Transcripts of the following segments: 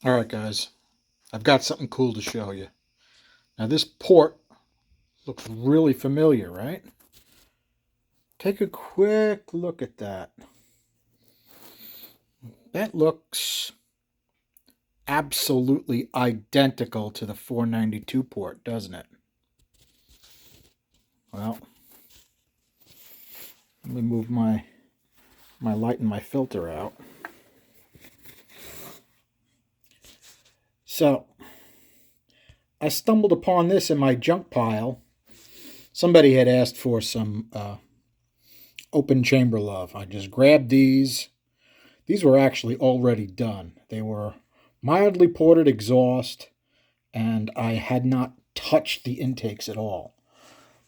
All right, guys, I've got something cool to show you. Now, this port looks really familiar, right? Take a quick look at that. That looks absolutely identical to the 492 port, doesn't it? Well, let me move my light and my filter out. So, I stumbled upon this in my junk pile. Somebody had asked for some open chamber love. I just grabbed these. These were actually already done. They were mildly ported exhaust, and I had not touched the intakes at all.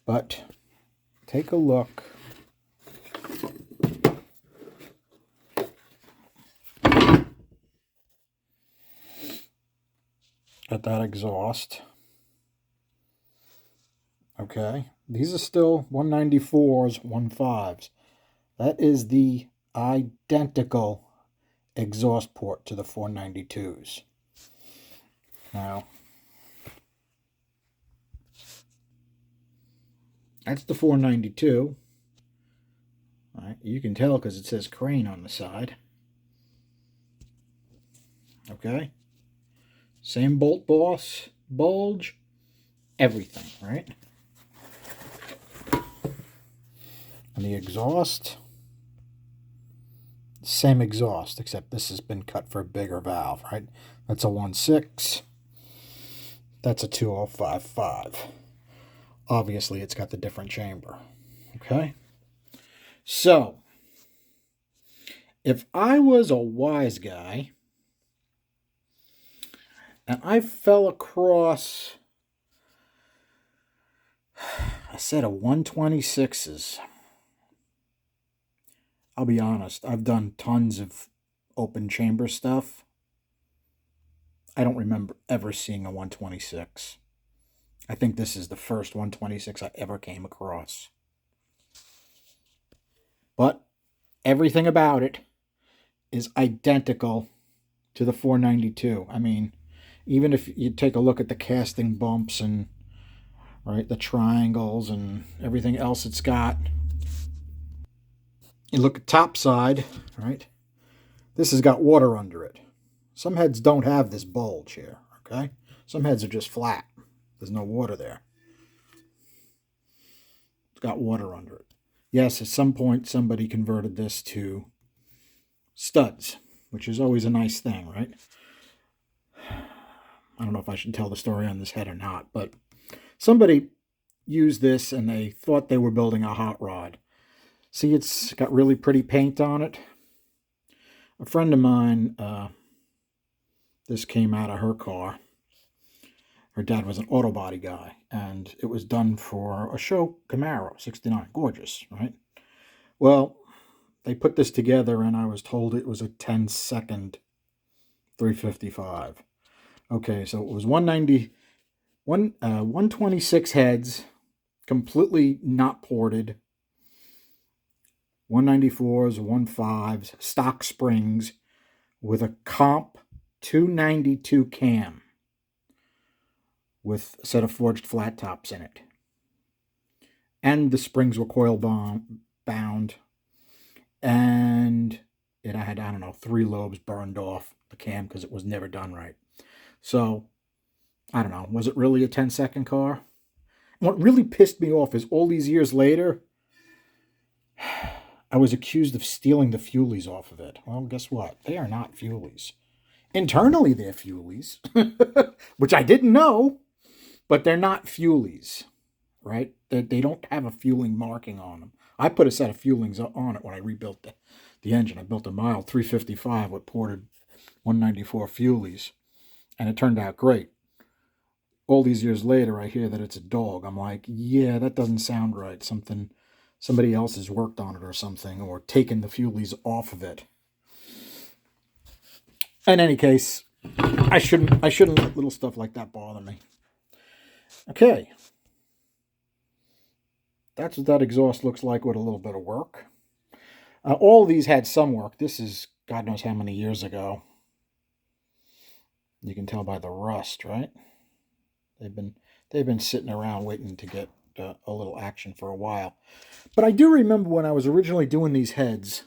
But take a look at that exhaust. Okay, these are still 194s, 15s. That is the identical exhaust port to the 492s. Now, that's the 492. All right, you can tell because it says Crane on the side. Okay, same bolt boss, bulge, everything, right? And the exhaust, same exhaust, except this has been cut for a bigger valve, right? That's a 1.6. That's a 2055. Obviously, it's got the different chamber. Okay? So, if I was a wise guy and I fell across a set of 126s, I'll be honest, I've done tons of open chamber stuff. I don't remember ever seeing a 126. I think this is the first 126 I ever came across. But everything about it is identical to the 492. I mean, even if you take a look at the casting bumps and right the triangles and everything else it's got, you look at top side, right? This has got water under it. Some heads don't have this bulge here, okay? Some heads are just flat. There's no water there. It's got water under it. Yes, at some point somebody converted this to studs, which is always a nice thing, right? I don't know if I should tell the story on this head or not, but somebody used this and they thought they were building a hot rod. See, it's got really pretty paint on it. A friend of mine, this came out of her car. Her dad was an auto body guy, and it was done for a show Camaro, 69. Gorgeous, right? Well, they put this together, and I was told it was a 10-second 355. Okay, so it was 126 heads, completely not ported. 194s, 15s, stock springs with a comp 292 cam with a set of forged flat tops in it. And the springs were coil bound. And it had, I don't know, 3 lobes burned off the cam because it was never done right. So, I don't know, was it really a 10-second car? What really pissed me off is all these years later, I was accused of stealing the Fuelies off of it. Well, guess what? They are not Fuelies. Internally, they're Fuelies, which I didn't know, but they're not Fuelies, right? They don't have a fueling marking on them. I put a set of fuelings on it when I rebuilt the engine. I built a mild 355 with ported 194 Fuelies, and it turned out great. All these years later, I hear that it's a dog. I'm like, yeah, that doesn't sound right. Somebody else has worked on it or something, or taken the Fuelies off of it. In any case, I shouldn't let little stuff like that bother me. Okay. That's what that exhaust looks like with a little bit of work. All of these had some work. This is God knows how many years ago. You can tell by the rust, right? They've been they've been sitting around waiting to get a little action for a while. But I do remember when I was originally doing these heads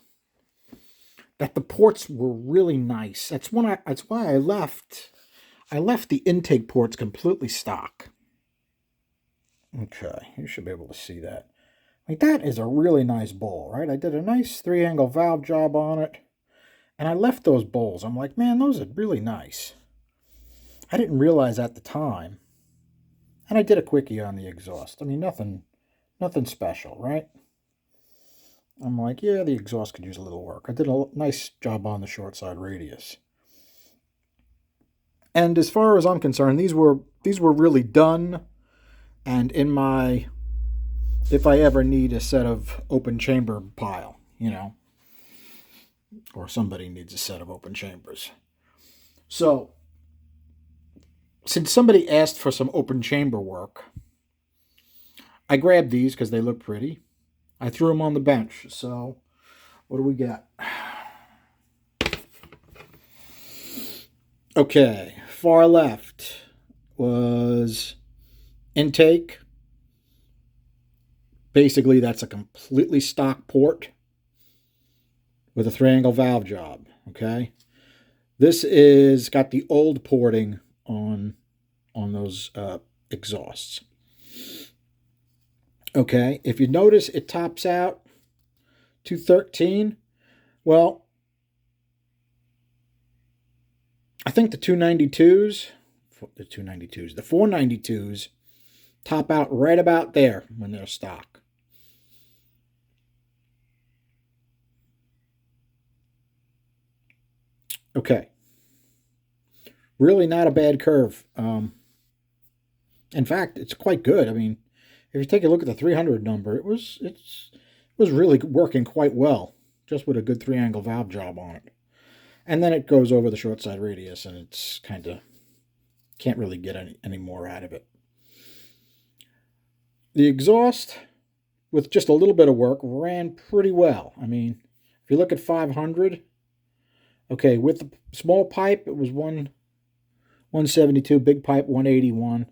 that the ports were really nice. That's why I left the intake ports completely stock. Okay, you should be able to see that. Like that is a really nice bowl, right? I did a nice 3-angle valve job on it, and I left those bowls. I'm like, man, those are really nice. I didn't realize at the time, and I did a quickie on the exhaust. I mean, nothing special, right? I'm like, yeah, the exhaust could use a little work. I did a nice job on the short side radius. And as far as I'm concerned, these were really done. And in my, if I ever need a set of open chamber pile, or somebody needs a set of open chambers. So, since somebody asked for some open chamber work, I grabbed these because they look pretty. I threw them on the bench. So, what do we got? Okay, far left was intake. Basically, that's a completely stock port with a 3-angle valve job. Okay, this is got the old porting on those exhausts. Okay, if you notice, it tops out 213. Well, I think the 492s top out right about there when they're stock. Okay, really not a bad curve. In fact, it's quite good. I mean, if you take a look at the 300 number, it was really working quite well, just with a good 3-angle valve job on it. And then it goes over the short side radius, and it's kind of can't really get any more out of it. The exhaust, with just a little bit of work, ran pretty well. I mean, if you look at 500, okay, with the small pipe, it was 172, big pipe 181,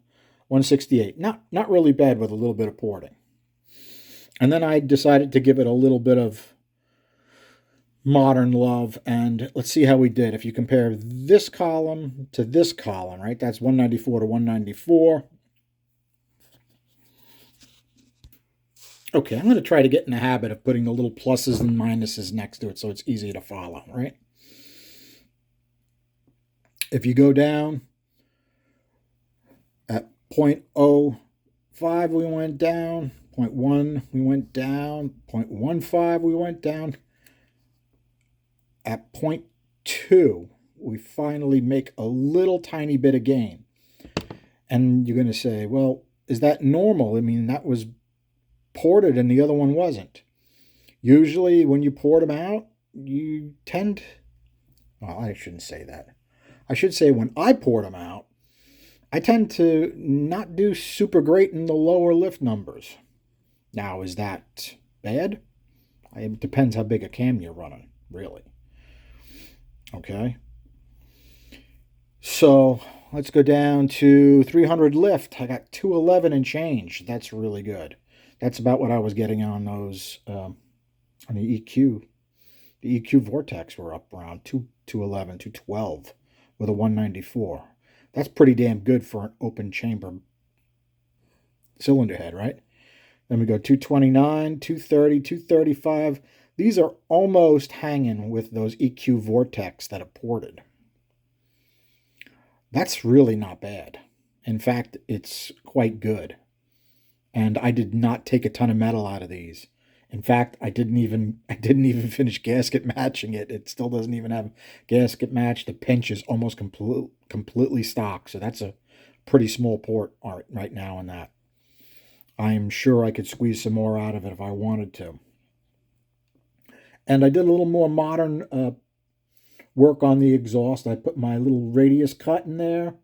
168. Not really bad with a little bit of porting. And then I decided to give it a little bit of modern love, and let's see how we did. If you compare this column to this column, right, that's 194 to 194. Okay, I'm going to try to get in the habit of putting the little pluses and minuses next to it so it's easy to follow, right? If you go down at 0.05, we went down. 0.1, we went down. 0.15, we went down. At 0.2, we finally make a little tiny bit of gain. And you're going to say, well, is that normal? I mean, that was ported and the other one wasn't. Usually when you port them out, you tend... Well, I shouldn't say that. I should say when I port them out, I tend to not do super great in the lower lift numbers. Now, is that bad? It depends how big a cam you're running, really. Okay. So let's go down to 300 lift. I got 211 and change. That's really good. That's about what I was getting on those, on the EQ. The EQ Vortex were up around 211, 212 with a 194. That's pretty damn good for an open chamber cylinder head, right? Then we go 229, 230, 235. These are almost hanging with those EQ Vortex that are ported. That's really not bad. In fact, it's quite good. And I did not take a ton of metal out of these. In fact, I didn't even finish gasket matching it. It still doesn't even have gasket match. The pinch is almost completely stock. So that's a pretty small port right now in that. I'm sure I could squeeze some more out of it if I wanted to. And I did a little more modern work on the exhaust. I put my little radius cut in there.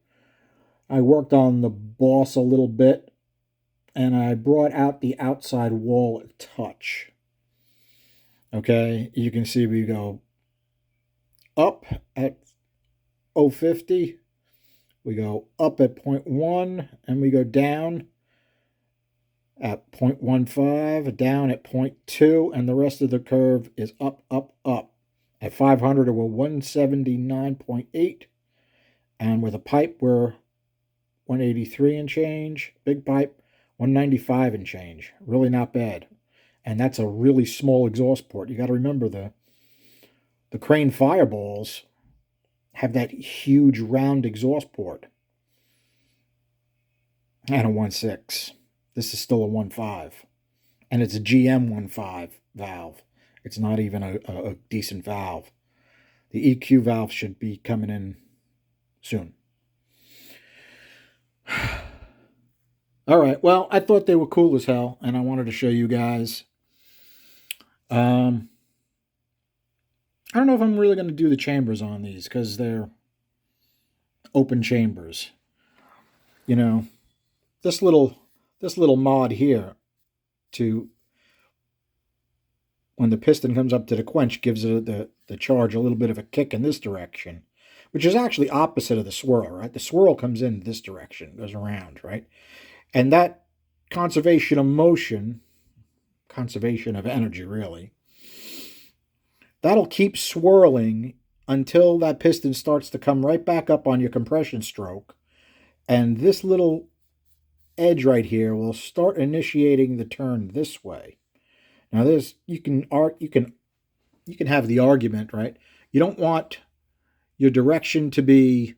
I worked on the boss a little bit. And I brought out the outside wall a touch. Okay, you can see we go up at 050, We go up at 0.1 and we go down at 0.15, down at 0.2, and the rest of the curve is up, up, up. At 500, we're 179.8, and with a pipe, we're 183 and change. Big pipe, 195 and change. Really not bad. And that's a really small exhaust port. You got to remember the Crane Fireballs have that huge round exhaust port. And a 1.6. This is still a 1.5. And it's a GM 1.5 valve. It's not even a decent valve. The EQ valve should be coming in soon. All right, well, I thought they were cool as hell, and I wanted to show you guys. I don't know if I'm really going to do the chambers on these because they're open chambers. You know, this little mod here to when the piston comes up to the quench gives it the charge a little bit of a kick in this direction, which is actually opposite of the swirl, right? The swirl comes in this direction, goes around, right? And that conservation of motion, conservation of energy, really, that'll keep swirling until that piston starts to come right back up on your compression stroke. And this little edge right here will start initiating the turn this way. Now you can have the argument, right? You don't want your direction to be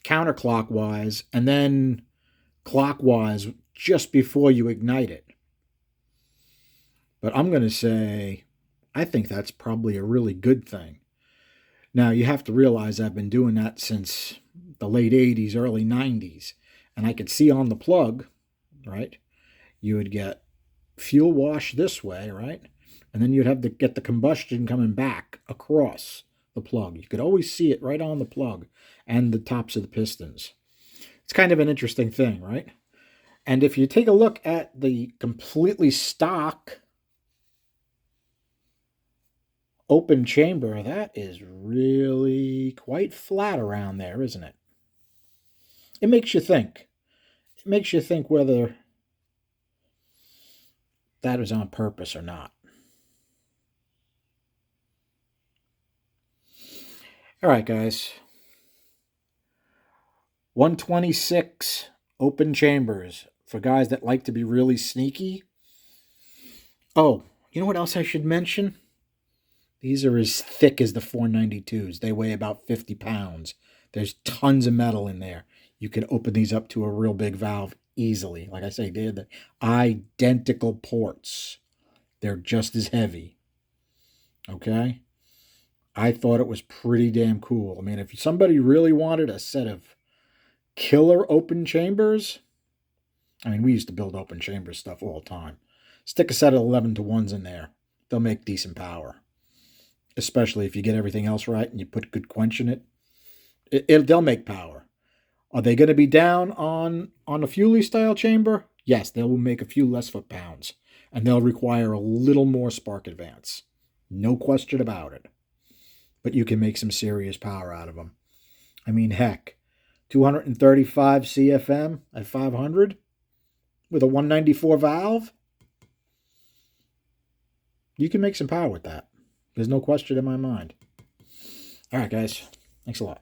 counterclockwise and then clockwise just before you ignite it. But I'm going to say I think that's probably a really good thing. Now, you have to realize I've been doing that since the late 80s, early 90s. And I could see on the plug, right, you would get fuel wash this way, right? And then you'd have to get the combustion coming back across the plug. You could always see it right on the plug and the tops of the pistons. It's kind of an interesting thing, right? And if you take a look at the completely stock open chamber, that is really quite flat around there, isn't it? It makes you think. It makes you think whether that is on purpose or not. All right, guys. 126 open chambers for guys that like to be really sneaky. Oh, you know what else I should mention? These are as thick as the 492s. They weigh about 50 pounds. There's tons of metal in there. You can open these up to a real big valve easily. Like I say, they're the identical ports. They're just as heavy. Okay? I thought it was pretty damn cool. I mean, if somebody really wanted a set of killer open chambers, I mean, we used to build open chamber stuff all the time. Stick a set of 11 to 1s in there. They'll make decent power. Especially if you get everything else right and you put good quench in it. They'll make power. Are they going to be down on a Fuelie style chamber? Yes, they will make a few less foot-pounds. And they'll require a little more spark advance. No question about it. But you can make some serious power out of them. I mean, heck, 235 CFM at 500 with a 194 valve? You can make some power with that. There's no question in my mind. All right, guys. Thanks a lot.